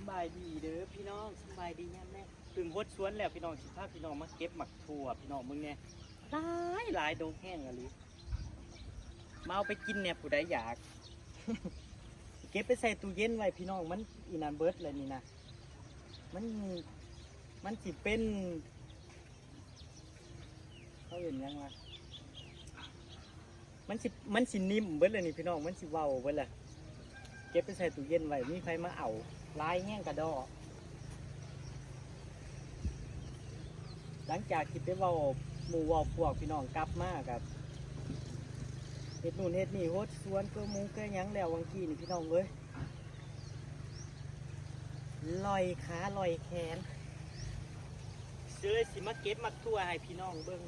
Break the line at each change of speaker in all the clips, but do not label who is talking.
บายดีเด้อพี่น้องสบายดีแน่แม่ถึงฮดสวนแล้วพี่น้องสิพาพี่น้องมาเก็บหมักถั่วพี่น้องมึงเนี่ยหลายดงแห้งอะไรมาเอาไปกินเนี่ยผู้ใดอยาก เก็บไปใส่ตู้เย็นไว้พี่น้องมันอีนานเบิร์ดเลยนี่นะมันสิเป็นเขาเห็นยังวะมันสินิ่มเบิร์ดเลยนี่พี่น้องมันสิเว้าเบิร์ดเลยเก็บไปใส่ตู้เย็นไว้มีใครมาเอาลายแห้งกระดอหลังจากที่ไปเว้าหมู่เว้าพวกพี่น้องกลับมากับเฮ็ดนู่นเฮ็ดนี่โฮดสวนก็มุงก็ยังแล้ววังกี้นี่พี่น้องเอ้ยลอยขาลอยแขนซื้อสิมาเก็บมักทั่วให้พี่น้องเบิ่ง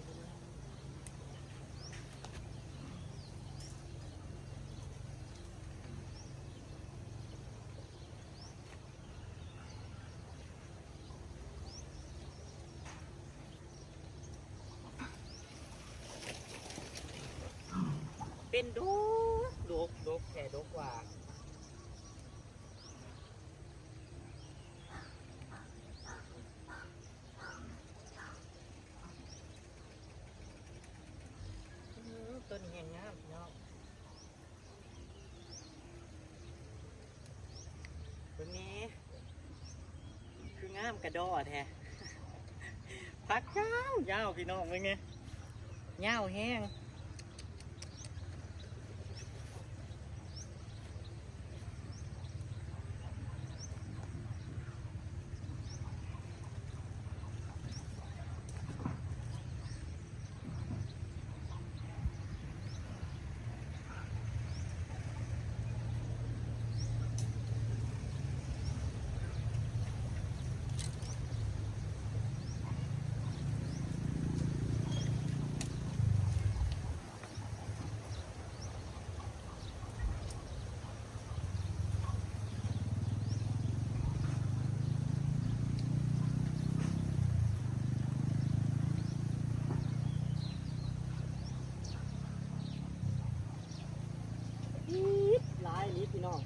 เป็นดกแค่ดกกว่าต้นแห้งงามเนาะต้นนี้คืองามกระดอแท้พักยาวพี่น้องเป็นไงยาวแห้งหลายลิพี่น้อง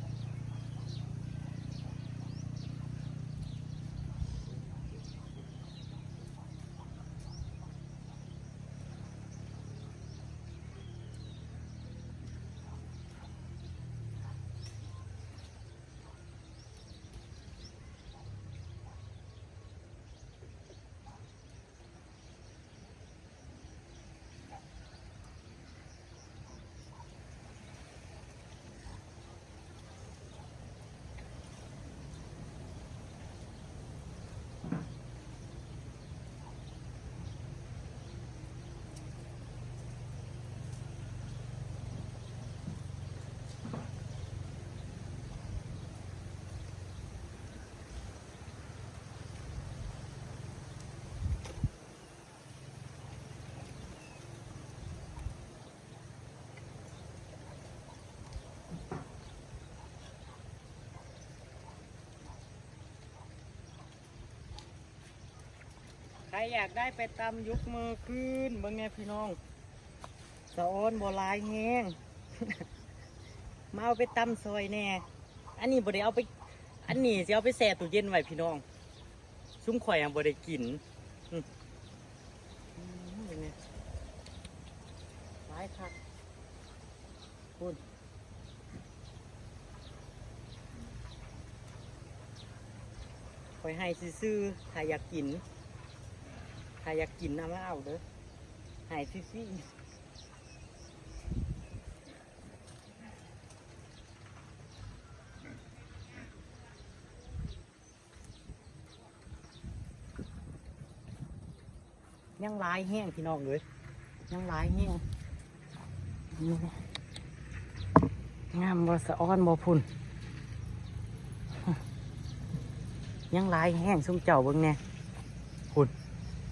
ใครอยากได้ไปตำยกมือขึ้นเบิ่งไงพี่น้องสะอ้อนบัวลายแห้ง มาเอาไปตำซอยแน่อันนี้บ่ได้เอาไปอันนี้สิเอาไปแช่ตู้เย็นไว้พี่น้องซุ้มข่อยยังบ่ได้กินเป็นไงหลายคักคุณข่อยให้ซื้อๆถ้าอยากกินนะมาเอาเด้อให้ซื้อยังลายแห้งพี่น้องเลยยังลายแห้งงามบ่สะอ้อนบ่พุ่นยังลายแห้งส้มเจ้าเบิ่งแน่พุ่น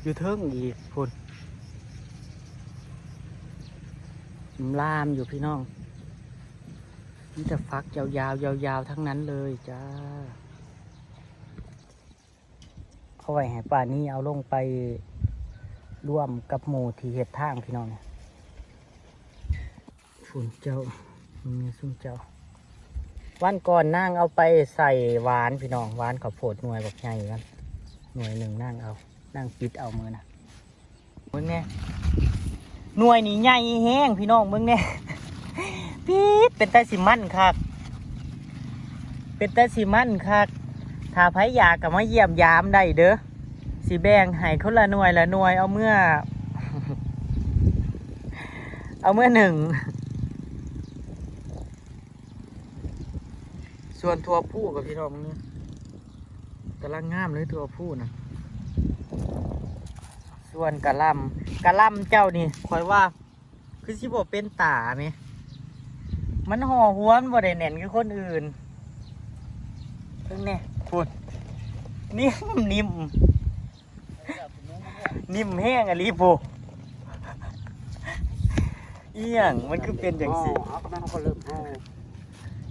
อยู่เทิงอีกพุ่นลามอยู่พี่น้องนี่จะฟักยาวๆทั้งนั้นเลยจ้าเอาไว้ให้ป่านี้เอาลงไปร่วมกับหมูที่เห็ดทางพี่น้องเนี่ยฝุ่นเจ้ามีสุ่มเจ้า วันก่อนนั่งเอาไปใส่หวานพี่น้องหวานข้าวโพดหน่วยบักใหญ่กันหน่วยหนึ่งนั่งเอานั่งปิดเอามือนะมึงเนี่ยหน่วยนี่ใหญ่แห้งพี่น้องมึงเนี่ยปิดเป็นแต่สิมันคักเป็นแต่สิมันคักถ้าไผอยากกับมาเยี่ยมยามได้เด้อสิแบ่งให้คนละหน่วยละหน่วยเอาเมื่อ เอาเมื่อหนึ่งส่วนทัวผู้กับพี่น้องนี่กำลังงามเลยทัวผู้นะส่วนกะลำเจ้านี่คอยว่าคือสิบ่เป็นตาไหมมันห่อหัวมันบ่ได้แน่นคือคนอื่นเพิ่งเนี่ยพูดนิ่มนิ่มแห้งอะลีโบเอียงมันคือเป็นอย่างสิ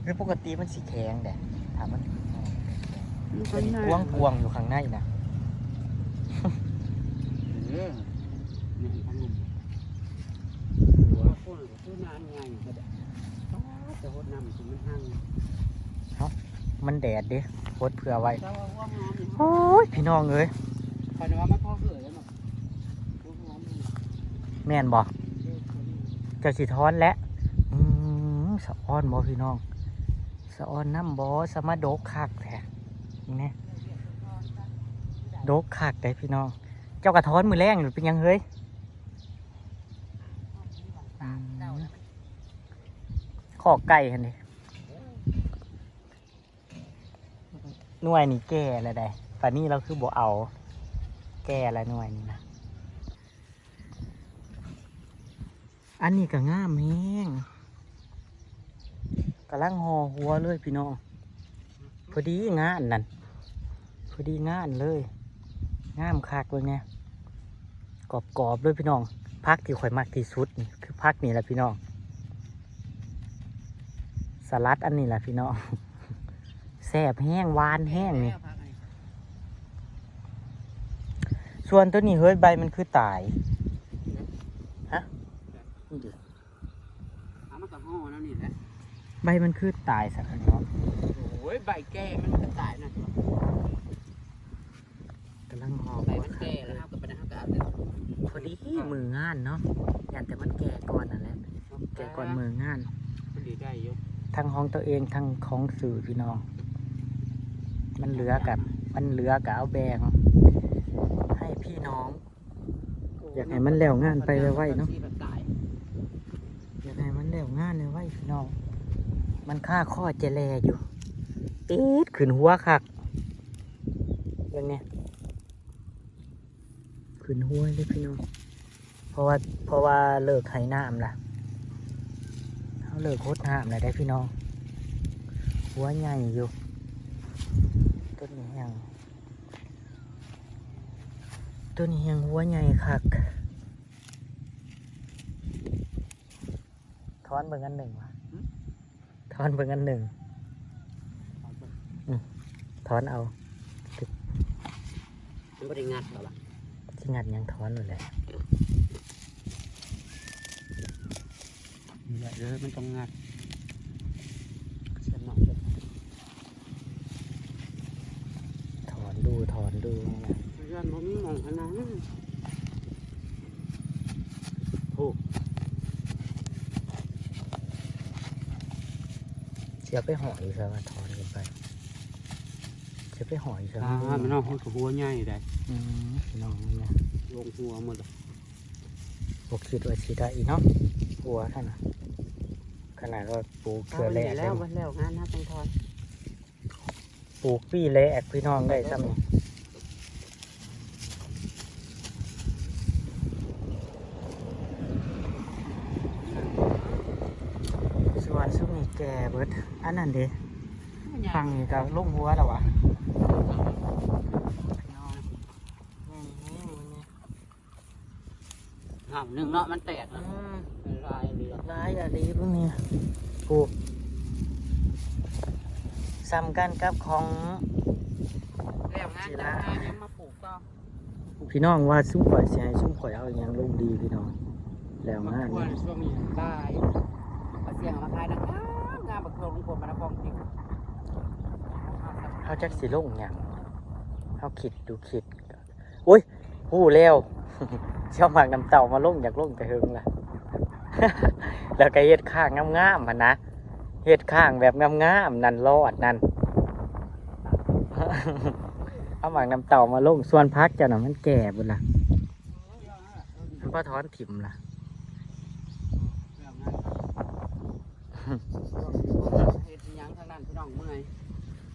คือปกติมันสีแข็งแต่ถามมันเป็นพวงอยู่ข้างในนะมันแดดดิโคตรเผื่อไว้โอ้ยพี่น้องเอ้ยแม่นบอกเจ้าสิท้อนและสะอ้อนบอพี่น้องสะอ้อนน้ำบอสมาโดกคักแท้นี่โดกคักได้พี่น้องเจ้ากระท้อนมือแรงหรือเป็นยังเฮ้ยขอไก่คันนี้หน่วยนี่แก่อะไรได้ป่านนี้เราคือบ่เอาแก่อะไรหน่วยนี่นะอันนี้ก็ง่ามแห้งกำลังห่อหัวเลยพี่น้องพอดีงานนั่นพอดีงานเลยงามคักเลยเนี่ยกรอบๆเลยพี่น้องพักที่ข่อยมากที่สุดนี่คือพักนี่แหละพี่น้องสลัดอันนี้แหละพี่น้องแซ่บแห้งหวานแห้งนี่ส่วนตัวนี้เฮ้ยใบมันคือตายฮะนี่ดิใบมันคือตายสักครั้งเนาะ
โอ้ยใบแก่มันก็ตายนะ
กำลังห่อ
ใบมันแก่แล้วครับกับปัญหาการ
พอดีมืองานเนาะอย่างแต่มันแก่ก่อนนั่นแหละแก่ก่อนมืองาน
พอดีได้ยก
ทั้งของตัวเองทั้งของสื่อพี่น้องมันเหลือกับเอาแบงให้พี่น้องอยากให้มันแล้วงานไปไวๆเนาะอยากให้มันแล้วงานไวๆพี่น้องมันค่าข้อเจแลอยู่ติดขึ้นหัวคักอย่างเนี้ยขึ้นหัวเลยพี่น้องเพราะว่าเลิกไถน้ำล่ะเขาเลิกโคตรน้ำเลยได้พี่น้องหัวใหญ่อยู่ต้นนี้ยังหัวใหญ่คักถอนเบิ่งอันหนึ่งวะถอนเบิ่งอันหนึ่งถอนเอา
ไม่ได้งัดหรอล่ะ
ที่งัดยังถอนอยู่เลย
นี่แหละเดี๋ยวมันต้องงัด
ถอนดูนะ
ยันผมมองขนาดนั้นโอ้
เสียไปห่ออยู่ใช่ไหมถอนกันไปเสียไปห่ออยู่ใช่ไหม
มันเอาหัวใหญ่ได้
น้องนี่นะ
ลงหัวหมดเลย
บกคิดว่าสิได้อีกเนาะหัวท่านนะขนาดว่าปลูกเกลือแหลก
แล้วงานนะต้องถอน
ปลูกปีแหลกพี่น้องได้ซ้ำนี่ส่วนซุ่มนี่แก่เบิดอันนั้นดิฟังนี่ก็ลุ่มหัวแล้ววะ
หนึ่งเนาะมันแตกนะล
ายอะไรพวกนี้ปลูกซ้ำกันกับของ
แล้วงานยังมาปลูกก็
พี่น้องว่าซุ่มข่อยเสียซุ่มข่อยเอาอย่างลงดีพี่น้องแล้วงาน
ช่วงนี้ได้เสียงมาขายนะงานบักโลงคนมาฟองจริง
เขาจักสิลงหยังเขาคิดดูคิดอุ้ยหู้แล้ว เชี่ยวหมากน้ำเต่ามาลงอยากลงแต่เฮงล่ะ แล้วก็เฮ็ดข้างงามๆมันนะเฮ็ดข้างแบบงามๆนั่นรอดนั่น เอาหมากน้ำเต่ามาลงส่วนพักเจ้าน่ะมันแก่บุญล่ะมันพอถอนถิ่มล่ะ
เฮ็ดหยังทางนั้นพี่น้องเมื่อย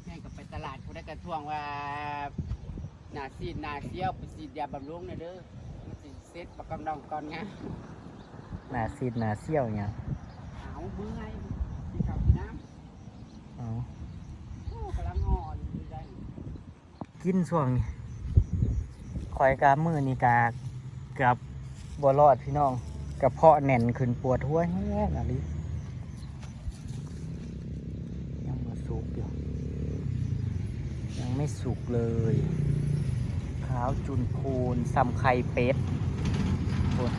แม่งก็ไปตลาดเขาได้กระท่วงว่าหน้าซีดหน้าเสี้ยวไปฉีดยาบำรุงน่ะเด้อมันสิเซ็ตประกำน้องก่อนไง
หน้าซีดหน้าเซี่ยวเนี่ย
เอาเมื่อยกินข้าวกินน้ำ
อ๋อ
โอ้กำลังอ่อนอยู่ได้
กินช่วงนี้คอยกามือนี่กากับบัวรอดพี่น้องกับเพาะแน่นขึ้นปวดหัวแห้งอะไรยังมาสุกอยู่ยังไม่สุกเลยขาวจุนพูนซ้ำไข่เป็ดโอ้ย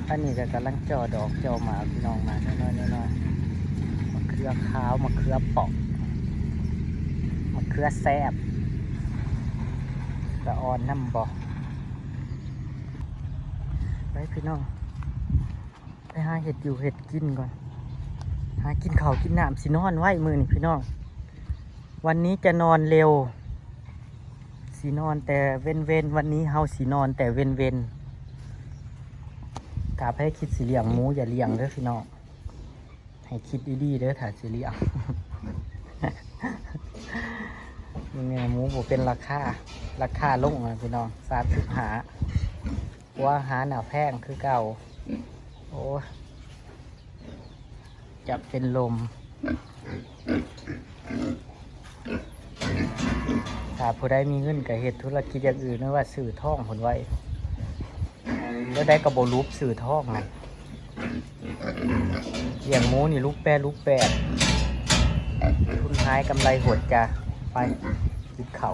อันนี้ก็กำลังจ่อดอกจ่อหมาพี่น้องมาน้อยๆน้อยๆมะเขือขาวมะเขือเปาะมะเขือแซบละอ่อนน้ำบ่ไปพี่น้องไปหาเห็ดอยู่เห็ดกินก่อนหากินข้าวกินน้ำสินอนไว้มือนี่พี่น้องวันนี้จะนอนเร็วสีนอนแต่เว้นเว้นวันนี้เฮาสีนอนแต่เว้นเว้นถ้าให้คิดสิเลี้ยงหมูอย่าเลี้ยงเด้อพี่น้องให้คิดดีๆเด้อถ้าสิเลี้ยง ยังไงหมูบ่เป็นราคาลงอ่ะพี่น้อง35ว่าหาหนาแพงคือเก่าโอ้จะเป็นลมถ้าผู้ใดมีเงินก็เฮ็ดธุรกิจอย่างอื่นไม่ว่าสื่อท่องผลไว้แล้วได้กระโบรูปสื่อท่องไงอย่างหมูนี่ลูกแปดทุนท้ายกำไรหดจ้ะไปกินเขา